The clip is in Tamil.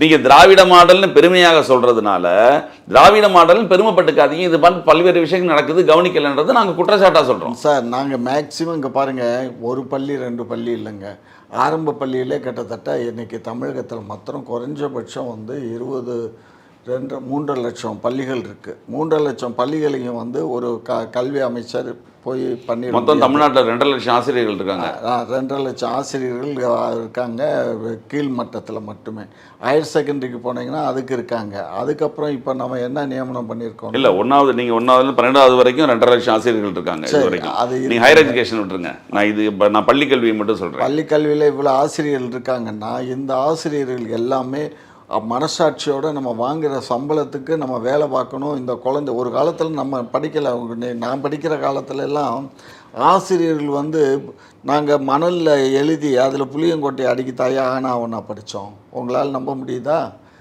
நீங்கள் திராவிட மாடல்னு பெருமையாக சொல்கிறதுனால திராவிட மாடல்னு பெருமைப்பட்டுக்காதீங்க. இது பல்வேறு விஷயங்கள் நடக்குது, கவனிக்கலைன்றது நாங்கள் குற்றச்சாட்டாக சொல்கிறோம். சார் நாங்கள் மேக்சிமம் இங்கே பாருங்கள், ஒரு பள்ளி 2 பள்ளி இல்லைங்க, ஆரம்ப பள்ளியிலே கிட்டத்தட்ட இன்றைக்கி தமிழகத்தில் மாத்திரம் குறைஞ்சபட்சம் வந்து 3 லட்சம் பள்ளிகள் இருக்குது. 3 லட்சம் பள்ளிகளையும் வந்து ஒரு கல்வி அமைச்சர் போய் பண்ணி மொத்தம் தமிழ்நாட்டில் 2 லட்சம் ஆசிரியர்கள் இருக்காங்க. 2 லட்சம் ஆசிரியர்கள் இருக்காங்க கீழ் மட்டத்தில் மட்டுமே. ஹையர் செகண்டரிக்கு போனீங்கன்னா அதுக்கு இருக்காங்க. அதுக்கப்புறம் இப்போ நம்ம என்ன நியமனம் பண்ணியிருக்கோம்? இல்லை, நீங்கள் 1ஆவதுலேருந்து 12வது வரைக்கும் 2.5 லட்சம் ஆசிரியர்கள் இருக்காங்க. இது வரைக்கும் அது நீங்கள் ஹையர் எஜுகேஷன் விட்டுருங்க. நான் பள்ளிக்கல்வியை மட்டும் சொல்கிறேன். பள்ளிக்கல்வியில் இவ்வளோ ஆசிரியர்கள் இருக்காங்கன்னா இந்த ஆசிரியர்கள் எல்லாமே மனசாட்சியோடு நம்ம வாங்குகிற சம்பளத்துக்கு நம்ம வேலை பார்க்கணும். இந்த குழந்தை ஒரு காலத்தில் நம்ம படிக்கலை, நான் படிக்கிற காலத்துல எல்லாம் ஆசிரியர்கள் வந்து நாங்கள் மணலில் எழுதி அதில் புளியங்கொட்டை அடிக்கத்தாயா ஆனால் அவனை படித்தோம். உங்களால் நம்ப முடியுதா?